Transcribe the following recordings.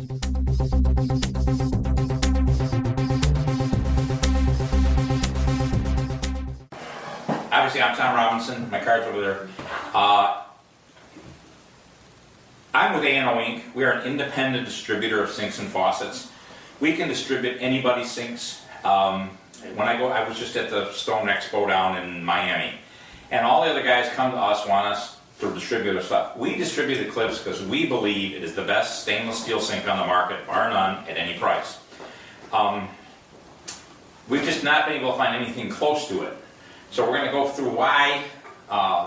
Obviously, I'm Tom Robinson. My card's over there. I'm with A&O Inc. We are an independent distributor of sinks and faucets. We can distribute anybody's sinks. I was just at the Stone Expo down in Miami, and all the other guys come to us, want us to distribute their stuff. We distribute Eclipse because we believe it is the best stainless steel sink on the market, bar none, at any price. We've just not been able to find anything close to it. So we're going to go through why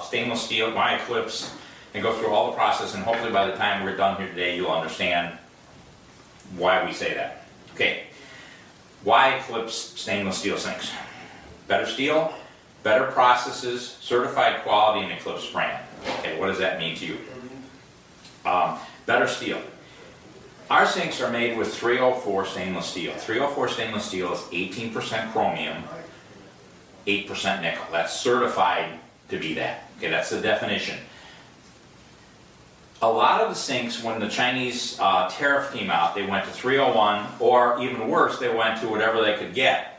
stainless steel, why Eclipse, and go through all the process, and hopefully by the time we're done here today, you'll understand why we say that. Okay, why Eclipse stainless steel sinks? Better steel, better processes, certified quality, and Eclipse brand. Okay, what does that mean to you? Better steel. Our sinks are made with 304 stainless steel. 304 stainless steel is 18% chromium, 8% nickel. That's certified to be that. Okay, that's the definition. A lot of the sinks, when the Chinese tariff came out, they went to 301, or even worse, they went to whatever they could get.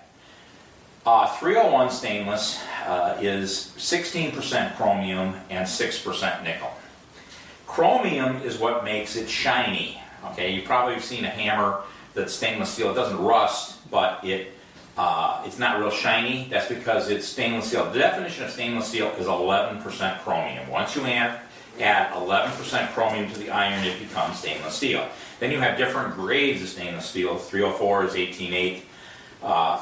301 stainless is 16% chromium and 6% nickel. Chromium is what makes it shiny. Okay, you probably have seen a hammer that's stainless steel. It doesn't rust, but it's not real shiny. That's because it's stainless steel. The definition of stainless steel is 11% chromium. Once you add 11% chromium to the iron, it becomes stainless steel. Then you have different grades of stainless steel. 304 is 18.8,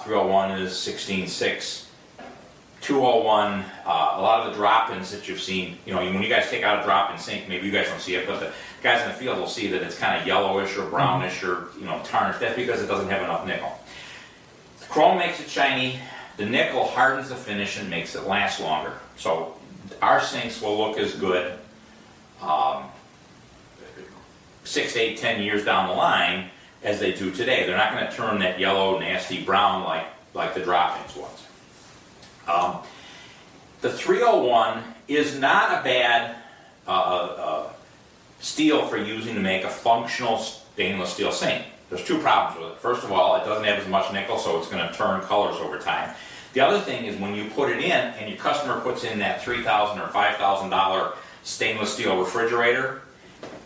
301 is 16.6, 201, a lot of the drop-ins that you've seen, when you guys take out a drop-in sink, maybe you guys don't see it, but the guys in the field will see that it's kind of yellowish or brownish or tarnished. That's because it doesn't have enough nickel. The chrome makes it shiny. The nickel hardens the finish and makes it last longer. So our sinks will look as good 6, 8, 10 years down the line as they do today. They're not going to turn that yellow, nasty brown like the drop-ins ones. The 301 is not a bad steel for using to make a functional stainless steel sink. There's two problems with it. First of all, it doesn't have as much nickel, so it's going to turn colors over time. The other thing is when you put it in and your customer puts in that $3,000 or $5,000 stainless steel refrigerator,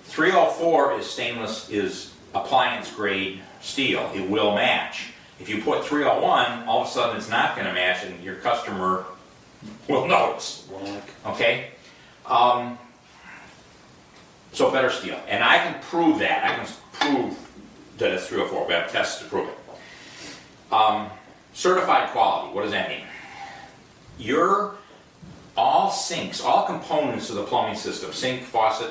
304 is appliance grade steel. It will match. If you put 301, all of a sudden it's not going to match, and your customer will notice. Okay? So better steel. And I can prove that. I can prove that it's 304. We have tests to prove it. Certified quality. What does that mean? All sinks, all components of the plumbing system, sink, faucet,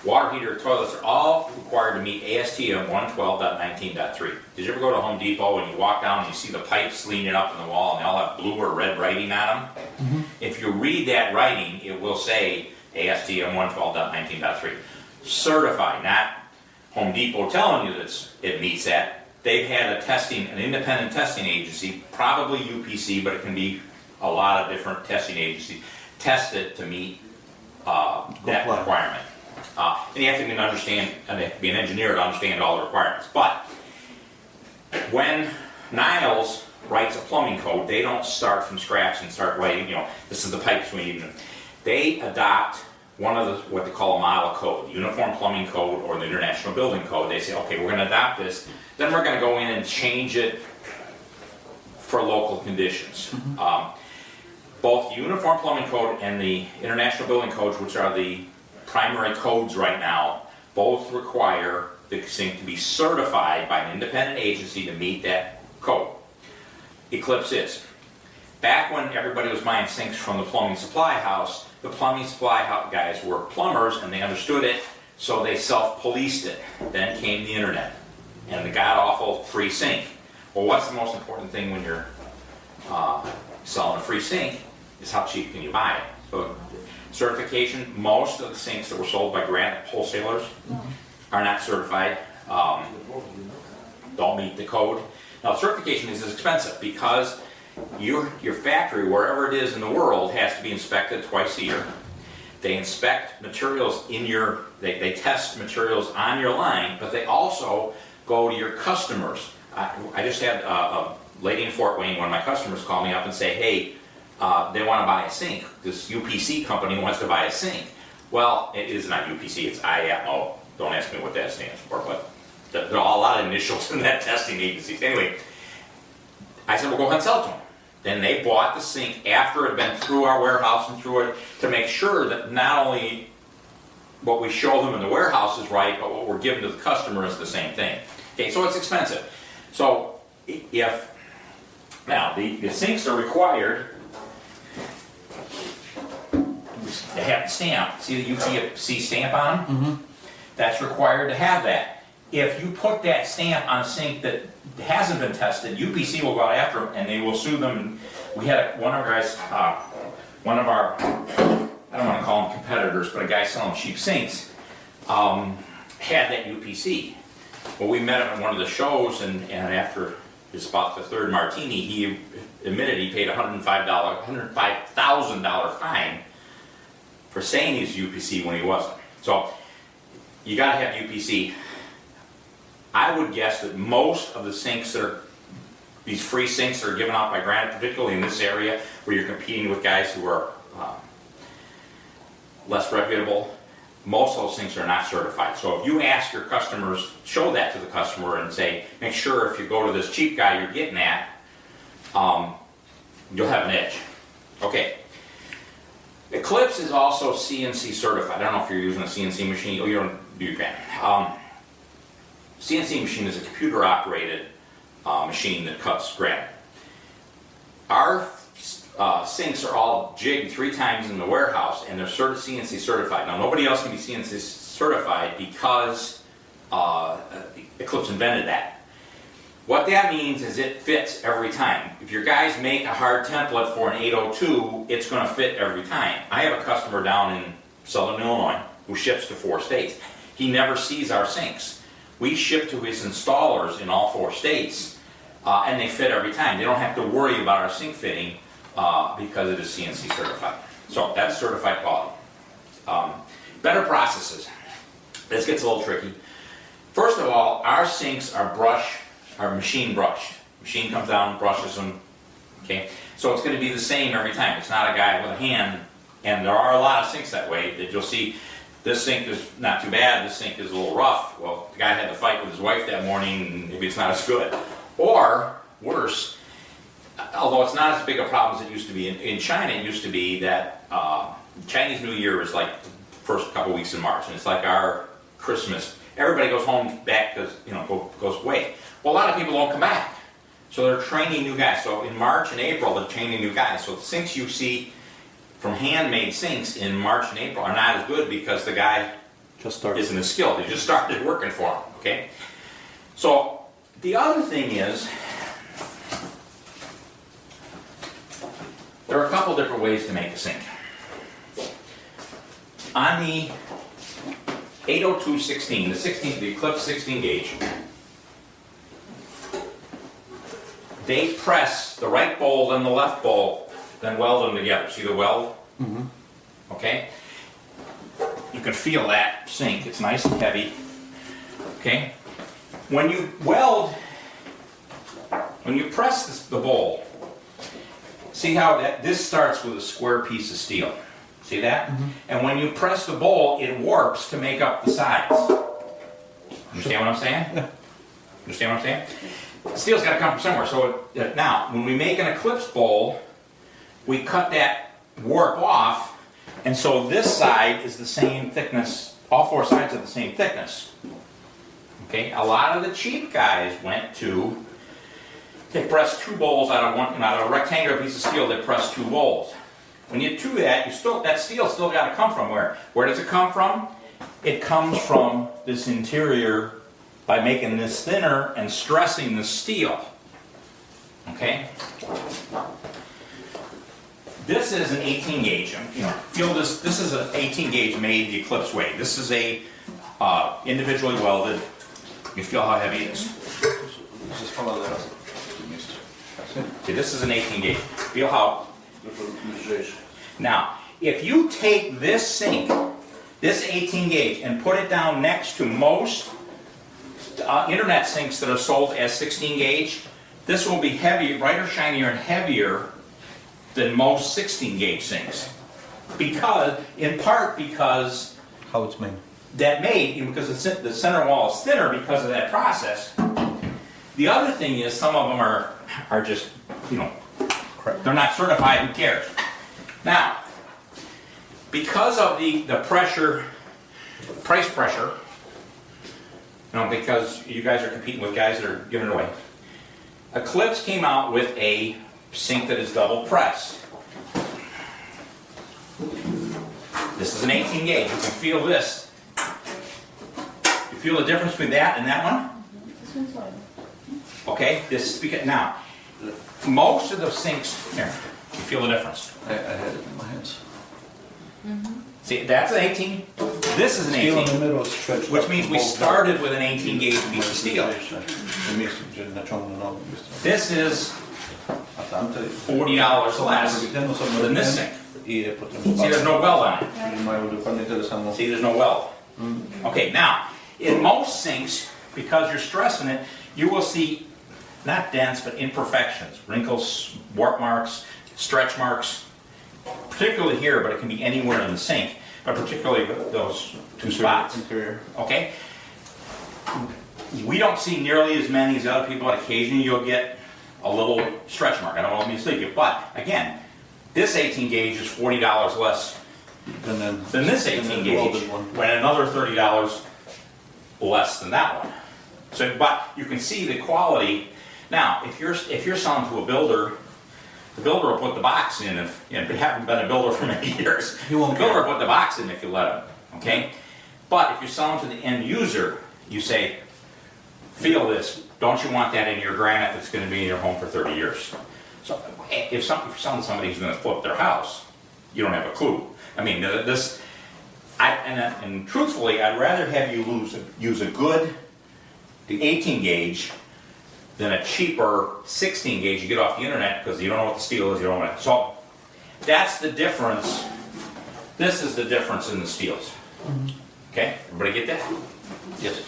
water heater, toilets, are all required to meet ASTM 112.19.3. Did you ever go to Home Depot and you walk down and you see the pipes leaning up in the wall and they all have blue or red writing on them? Mm-hmm. If you read that writing, it will say ASTM 112.19.3. Certified, not Home Depot telling you that it meets that. They've had an independent testing agency, probably UPC, but it can be a lot of different testing agencies, test it to meet that requirement. And you have to be an engineer to understand all the requirements. But when Niles writes a plumbing code, they don't start from scratch and start writing, this is the pipes we need. They adopt one of what they call a model code, Uniform Plumbing Code or the International Building Code. They say, okay, we're going to adopt this, then we're going to go in and change it for local conditions. Mm-hmm. Both the Uniform Plumbing Code and the International Building Codes, which are the primary codes right now, both require the sink to be certified by an independent agency to meet that code. Eclipse is. Back when everybody was buying sinks from the plumbing supply house, the plumbing supply house guys were plumbers and they understood it, so they self-policed it. Then came the internet and the god-awful free sink. Well, what's the most important thing when you're selling a free sink is how cheap can you buy it. So certification, most of the sinks that were sold by granite wholesalers are not certified, don't meet the code. Now certification is expensive because your factory, wherever it is in the world, has to be inspected twice a year. they inspect materials in your, they test materials on your line, but they also go to your customers. I just had a lady in Fort Wayne, one of my customers, call me up and say, hey, they want to buy a sink. This UPC company wants to buy a sink. Well, it is not UPC, it's IMO. Don't ask me what that stands for, but there are a lot of initials in that testing agency. Anyway, I said, well, go ahead and sell it to them. Then they bought the sink after it had been through our warehouse and through it to make sure that not only what we show them in the warehouse is right, but what we're giving to the customer is the same thing. Okay, so it's expensive. So if, now the sinks are required to have the stamp. See the UPC stamp on them? Mm-hmm. That's required to have that. If you put that stamp on a sink that hasn't been tested, UPC will go out after them and they will sue them. We had one of our guys, one of our, I don't want to call them competitors, but a guy selling cheap sinks, had that UPC. Well, we met him at one of the shows, and after his about the third martini, he admitted he paid $105,000 fine for saying he's UPC when he wasn't. So you got to have UPC. I would guess that most of the sinks that are, these free sinks that are given out by Granite, particularly in this area where you're competing with guys who are less reputable, most of those sinks are not certified. So if you ask your customers, show that to the customer and say, make sure if you go to this cheap guy you're getting at, you'll have an edge. Okay. Eclipse is also CNC certified. I don't know if you're using a CNC machine. Oh, you don't do your pen. CNC machine is a computer operated machine that cuts granite. Our sinks are all jigged 3 times in the warehouse and they're CNC certified. Now nobody else can be CNC certified because Eclipse invented that. What that means is it fits every time. If your guys make a hard template for an 802, it's going to fit every time. I have a customer down in Southern Illinois who ships to 4 states. He never sees our sinks. We ship to his installers in all 4 states, and they fit every time. They don't have to worry about our sink fitting because it is CNC certified. So that's certified quality. Better processes. This gets a little tricky. First of all, our sinks are machine brushed. Machine comes down, brushes them. Okay, so it's going to be the same every time. It's not a guy with a hand, and there are a lot of sinks that way that you'll see. This sink is not too bad, this sink is a little rough. Well, the guy had to fight with his wife that morning, and maybe it's not as good. Or, worse, although it's not as big a problem as it used to be, in China it used to be that Chinese New Year is like the first couple weeks in March, and it's like our Christmas. Everybody goes home back because, goes away. Well, a lot of people don't come back. So they're training new guys. So in March and April, they're training new guys. So the sinks you see from handmade sinks in March and April are not as good because the guy isn't as skilled. He just started working for him, okay? So the other thing is, there are a couple different ways to make a sink. On the 802-16, the Eclipse 16 gauge, they press the right bowl and the left bowl, then weld them together. See the weld? Mm-hmm. Okay? You can feel that sink. It's nice and heavy. Okay? When you press the bowl, see how this starts with a square piece of steel. See that? Mm-hmm. And when you press the bowl, it warps to make up the sides. Understand what I'm saying? Understand what I'm saying? The steel's got to come from somewhere. So now, when we make an Eclipse bowl, we cut that warp off, and so this side is the same thickness. All 4 sides are the same thickness. Okay. A lot of the cheap guys they press 2 bowls out of a rectangular piece of steel. They press 2 bowls. When you do that, that steel still got to come from where? Where does it come from? It comes from this interior by making this thinner and stressing the steel. Okay? This is an 18 gauge. Feel this. This is an 18 gauge made the Eclipse way. This is a individually welded. You feel how heavy it is. Okay, this is an 18 gauge. Feel how. Now, if you take this sink, this 18 gauge, and put it down next to most internet sinks that are sold as 16 gauge, this will be heavier, brighter, shinier, and heavier than most 16 gauge sinks. Because, in part because How it's made. because the center wall is thinner because of that process. The other thing is some of them are just, you know, they're not certified, who cares? Now, because of the pressure, price pressure, you know, because you guys are competing with guys that are giving it away, Eclipse came out with a sink that is double pressed. This is an 18 gauge. You can feel this. You feel the difference between that and that one? This one's lighter. Okay, now, most of the sinks, here, you feel the difference. I had it in my hands. See, that's an 18, this is an Steel in 18, the middle is stretched which up means from we both started with an 18 gauge piece of steel. This is $40 less than this sink. See, there's no weld on it. See, there's no weld. Okay, now, in most sinks, because you're stressing it, you will see not dents, but imperfections, wrinkles, warp marks, stretch marks, particularly here, but it can be anywhere in the sink, but particularly those two spots. Okay? We don't see nearly as many as other people, but occasionally you'll get a little stretch mark. I don't want to mislead you, but again, this 18 gauge is $40 less than this 18 gauge, when another $30 less than that one. So, but you can see the quality. Now, if you're selling to a builder, the builder will put the box in. If you haven't been a builder for many years, the builder will put the box in if you let him. Okay, but if you're selling to the end user, you say, "Feel this. Don't you want that in your granite that's going to be in your home for 30 years?" So, if you're selling to somebody who's going to flip their house, you don't have a clue. I mean, and truthfully, I'd rather have you use a good 18 gauge than a cheaper 16 gauge you get off the internet, because you don't know what the steel is, you don't know what. So that's the difference. This is the difference in the steels. Okay, everybody get that? Yes.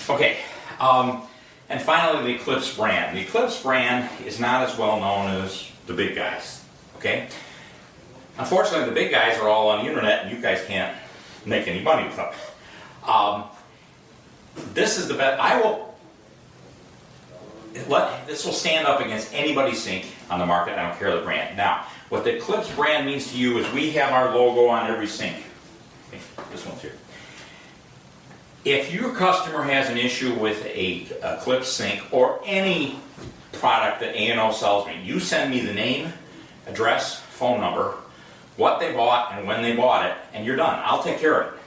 Okay, and finally the Eclipse brand. The Eclipse brand is not as well known as the big guys. Okay, unfortunately the big guys are all on the internet, and you guys can't make any money with them. This is the best. This will stand up against anybody's sink on the market. I don't care the brand. Now, what the Eclipse brand means to you is we have our logo on every sink. Okay, this one's here. If your customer has an issue with a Eclipse sink or any product that A&O sells me, you send me the name, address, phone number, what they bought and when they bought it, and you're done. I'll take care of it.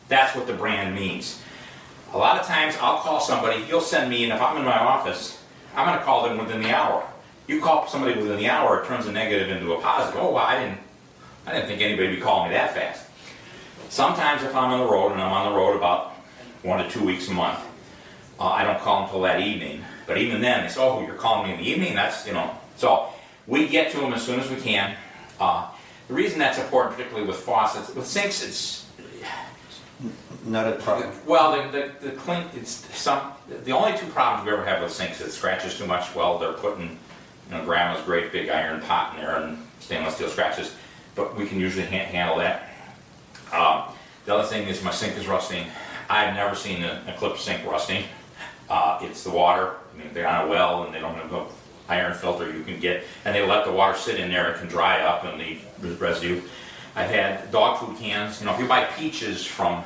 That's what the brand means. A lot of times I'll call somebody, you'll send me, and if I'm in my office, I'm going to call them within the hour. You call somebody within the hour, it turns a negative into a positive. Oh, well, I didn't think anybody would be calling me that fast. Sometimes if I'm on the road, and I'm on the road about 1 to 2 weeks a month, I don't call until that evening. But even then, they say, "Oh, you're calling me in the evening?" That's, you know. So we get to them as soon as we can. The reason that's important, particularly with faucets, with sinks, it's not a problem. Well, the only two problems we ever have with sinks is it scratches too much. Well, they're putting, you know, grandma's great big iron pot in there and stainless steel scratches, but we can usually handle that. The other thing is my sink is rusting. I've never seen an Eclipse sink rusting. It's the water. I mean, they're on a well and they don't have no iron filter you can get, and they let the water sit in there. It can dry up and leave residue. I've had dog food cans. You know, if you buy peaches from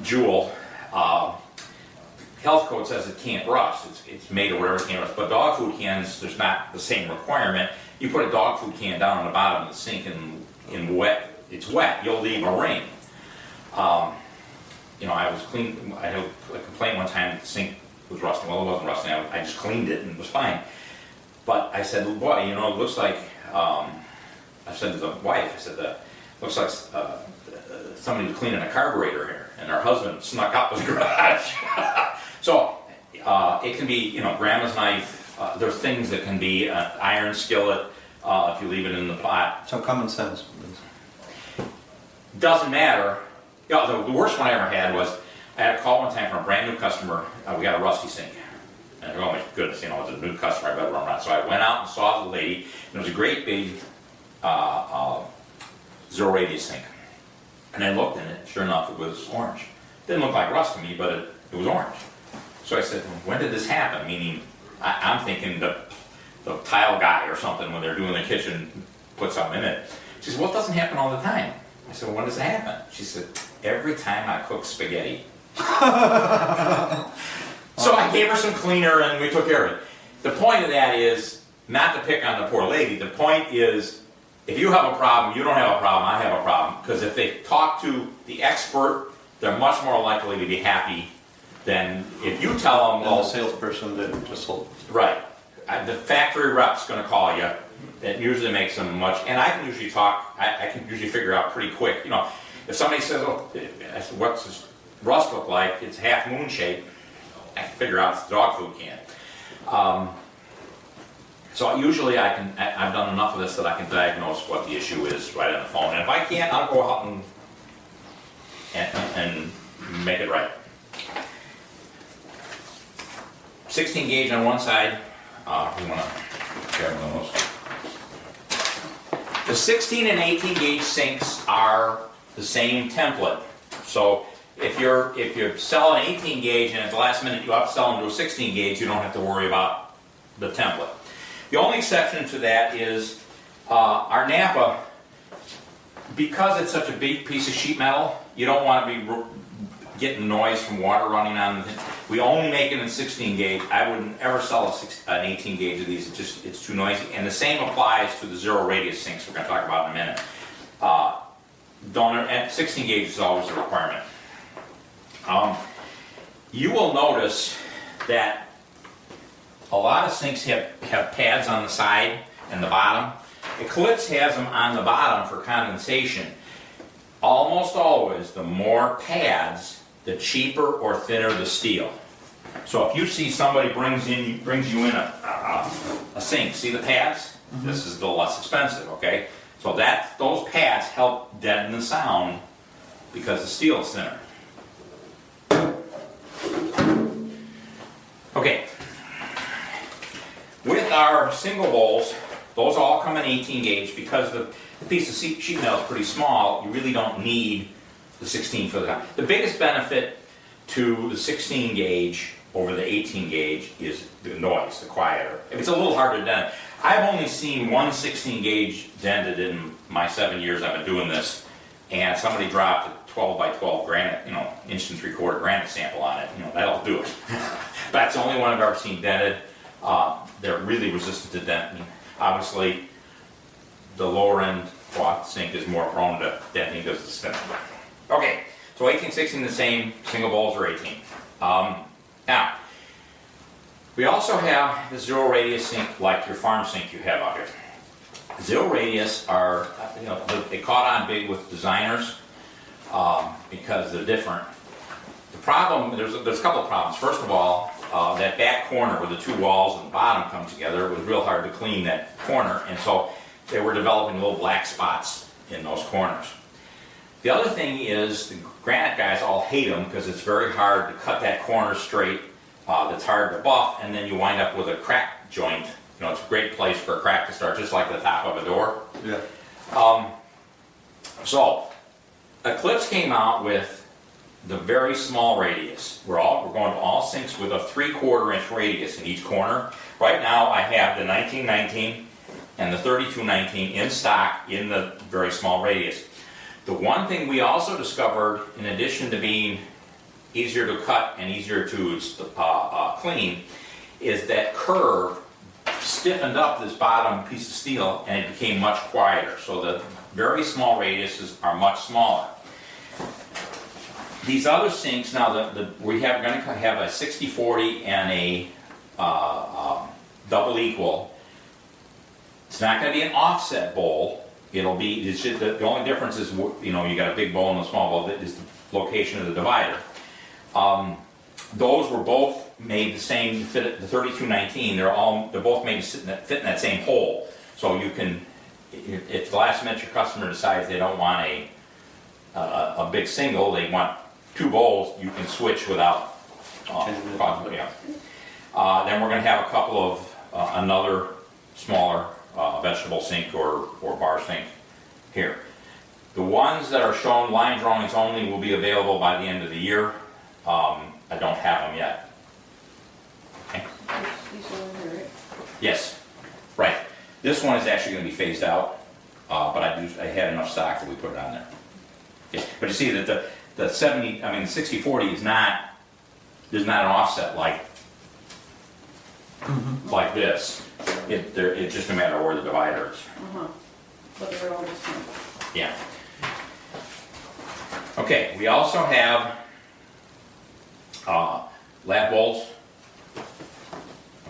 Jewel, health code says it can't rust. It's made or whatever, it can't rust. But dog food cans, there's not the same requirement. You put a dog food can down on the bottom of the sink in wet, it's wet, you'll leave a ring. You know, I had a complaint one time that the sink was rusting. Well, it wasn't rusting. I just cleaned it and it was fine. But I said, boy, you know, it looks like, I said to the wife, I said, looks like somebody was cleaning a carburetor here, and her husband snuck out of the garage. So it can be, you know, grandma's knife. There's things that can be an iron skillet, if you leave it in the pot. So common sense. Doesn't matter. You know, the worst one I ever had was, I had a call one time from a brand new customer. We got a rusty sink. And oh my goodness, you know, it's a new customer, I better run around. So I went out and saw the lady, and it was a great big zero radius sink. And I looked in it, sure enough, it was orange. Didn't look like rust to me, but it was orange. So I said, when did this happen? Meaning, I'm thinking the tile guy or something, when they're doing the kitchen, put something in it. She said, well, it doesn't happen all the time. I said, well, when does it happen? She said, every time I cook spaghetti. So I gave her some cleaner and we took care of it. The point of that is not to pick on the poor lady. The point is, if you have a problem, you don't have a problem, I have a problem. Because if they talk to the expert, they're much more likely to be happy than if you tell them, Well, well, the salesperson that just sold. right, the factory rep's going to call you. It usually makes them much, and I can usually talk, I can usually figure out pretty quick. You know, if somebody says, oh, what's this rust look like? It's half moon shaped. I can figure out it's the dog food can. So usually I've done enough of this that I can diagnose what the issue is right on the phone. And if I can't, I'll go out and make it right. 16 gauge on one side. We want to grab one of those. The 16 and 18 gauge sinks are the same template. So if you sell an 18 gauge and at the last minute you upsell them to a 16 gauge, you don't have to worry about the template. The only exception to that is our Napa, because it's such a big piece of sheet metal, you don't want to be getting noise from water running on. We only make it in 16 gauge. I wouldn't ever sell an 18 gauge of these. It's too noisy. And the same applies to the zero radius sinks we're going to talk about in a minute. And 16 gauge is always a requirement. You will notice that a lot of sinks have pads on the side and the bottom. Eclipse has them on the bottom for condensation. Almost always, the more pads, the cheaper or thinner the steel. So if you see somebody brings you in a sink, see the pads? Mm-hmm. This is the less expensive, okay? So those pads help deaden the sound because the steel is thinner. Okay. With our single bowls, those all come in 18 gauge because the piece of sheet metal is pretty small. You really don't need the 16 for the time. The biggest benefit to the 16 gauge over the 18 gauge is the noise, the quieter. If it's a little harder to dent. I've only seen one 16 gauge dented in my 7 years I've been doing this, and somebody dropped a 12 by 12 granite, 1 3/4 granite sample on it. That'll do it. That's the only one I've ever seen dented. They're really resistant to denting. Obviously, the lower end cloth sink is more prone to denting because it's thinner. Okay, so 18, 16 the same, single bowls are 18. Now, we also have the zero radius sink like your farm sink you have out here. Zero radius are, they caught on big with designers because they're different. The problem, there's a couple of problems. First of all, that back corner where the two walls and the bottom come together, it was real hard to clean that corner, and so they were developing little black spots in those corners. The other thing is the granite guys all hate them because it's very hard to cut that corner straight. That's hard to buff, and then you wind up with a crack joint. It's a great place for a crack to start, just like the top of a door. Yeah. So Eclipse came out with the very small radius. We're going to all sinks with a 3/4 inch radius in each corner. Right now I have the 1919 and the 3219 in stock in the very small radius. The one thing we also discovered, in addition to being easier to cut and easier to clean, is that curve stiffened up this bottom piece of steel and it became much quieter. So the very small radiuses are much smaller. These other sinks now, we're going to have a 60/40 and a double equal. It's not going to be an offset bowl. It'll be, the only difference is, you got a big bowl and a small bowl. That is the location of the divider. Those were both made the same, the 3219. They're both made to fit in that same hole. So you can, if the last minute your customer decides they don't want a big single, they want 2 bowls, you can switch without, Changing it. yeah. Then we're gonna have a couple of, another smaller vegetable sink or bar sink here. The ones that are shown line drawings only will be available by the end of the year. I don't have them yet. Okay. These are over here, right? Yes, right. This one is actually gonna be phased out, but I had enough stock that we put it on there. Yeah, but you see that the 60/40 is not, there's not an offset like this. It's just a matter of where the divider is. But they're all the same. Yeah. Okay, we also have lab bowls.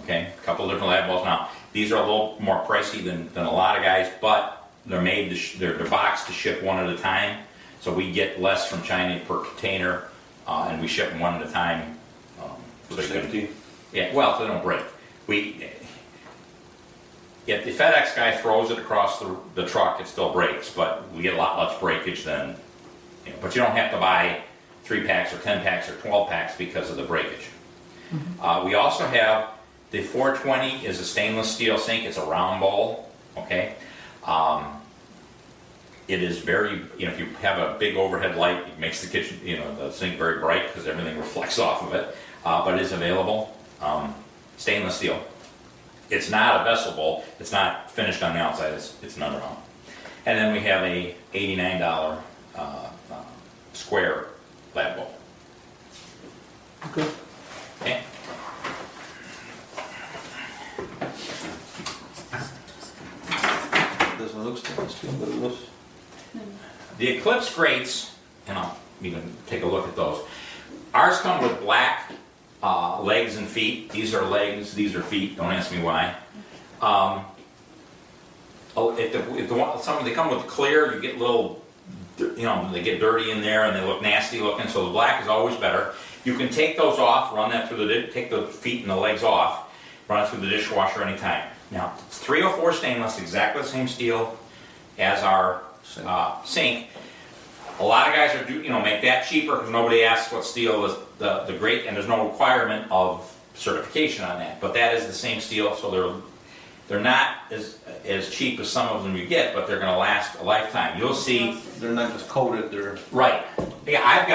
Okay, a couple different lab bowls. Now, these are a little more pricey than a lot of guys, but they're made, they're boxed to ship one at a time. So we get less from China per container, and we ship them one at a time. For safety. Yeah, well, so they don't break. If the FedEx guy throws it across the truck, it still breaks, but we get a lot less breakage than, but you don't have to buy 3 packs or 10 packs or 12 packs because of the breakage. We also have the 420 is a stainless steel sink. It's a round bowl, okay? It is very, if you have a big overhead light, it makes the kitchen, the sink very bright because everything reflects off of it, but it is available. Stainless steel. It's not a vessel bowl. It's not finished on the outside. It's an underarm. And then we have a $89 square lab bowl. Good. Okay. Doesn't look stainless steel, but it looks. The Eclipse grates, and you can take a look at those. Ours come with black legs and feet. These are legs, these are feet. Don't ask me why. Some of they come with clear. You get little, they get dirty in there and they look nasty looking. So the black is always better. You can take those off, run that through take the feet and the legs off, run it through the dishwasher anytime. Now it's 304 stainless, exactly the same steel as our sink. A lot of guys are make that cheaper because nobody asks what steel is the grate, and there's no requirement of certification on that. But that is the same steel, so they're not as cheap as some of them you get, but they're going to last a lifetime. You'll see. They're not just coated. They're right. Yeah, I've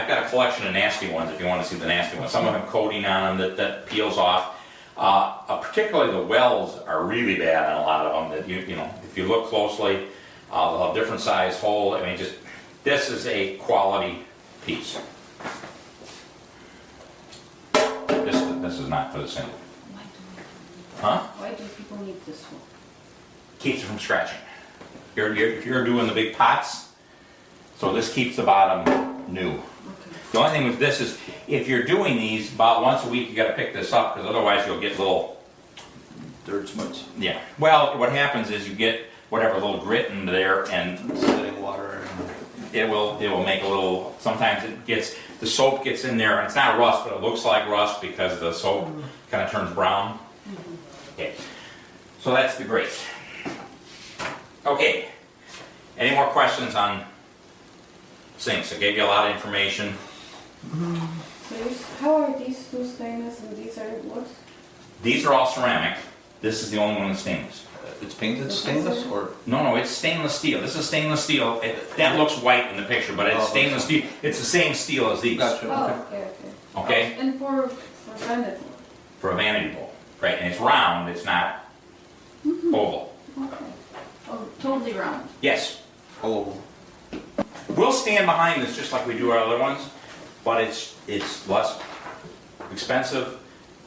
got a collection of nasty ones. If you want to see the nasty ones, some of them coating on them that peels off. Particularly the wells are really bad on a lot of them. That if you look closely, they'll have different size hole. This is a quality piece. This is not for the single. Why do people need this one? Keeps it from scratching. If you're doing the big pots, so this keeps the bottom new. Okay. The only thing with this is, if you're doing these, about once a week you got to pick this up because otherwise you'll get little dirt smuts. Yeah. Well, what happens is you get whatever little grit in there, and Sitting water. it will make a little. Sometimes the soap gets in there, and it's not rust, but it looks like rust because the soap kind of turns brown. Okay. So that's the grate. Okay. Any more questions on sinks? I gave you a lot of information. So how are these two stainless and these are what? These are all ceramic. This is the only one that's stainless. It's painted stainless, or No, it's stainless steel. This is stainless steel. That looks white in the picture, but it's stainless steel. It's the same steel as these. gotcha. Oh, Okay. okay. Okay? And for vanity. For a vanity bowl, right? And it's round. It's not oval. Okay. Oh, totally round. Yes. All We'll stand behind this just like we do our other ones, but it's less expensive.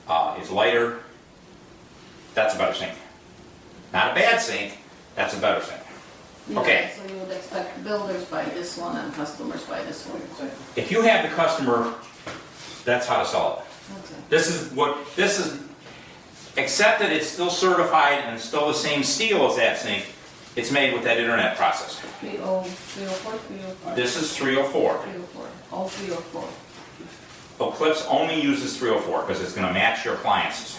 It's lighter. That's a better sink. Not a bad sink. That's a better sink. Yeah, Okay. so you would expect builders buy this one and customers buy this one. If you have the customer, that's how to sell it. Okay. This is, except that it's still certified and still the same steel as that sink, it's made with that internet process. 304, 305. This is 304. 304. All 304. Eclipse only uses 304 because it's going to match your appliances.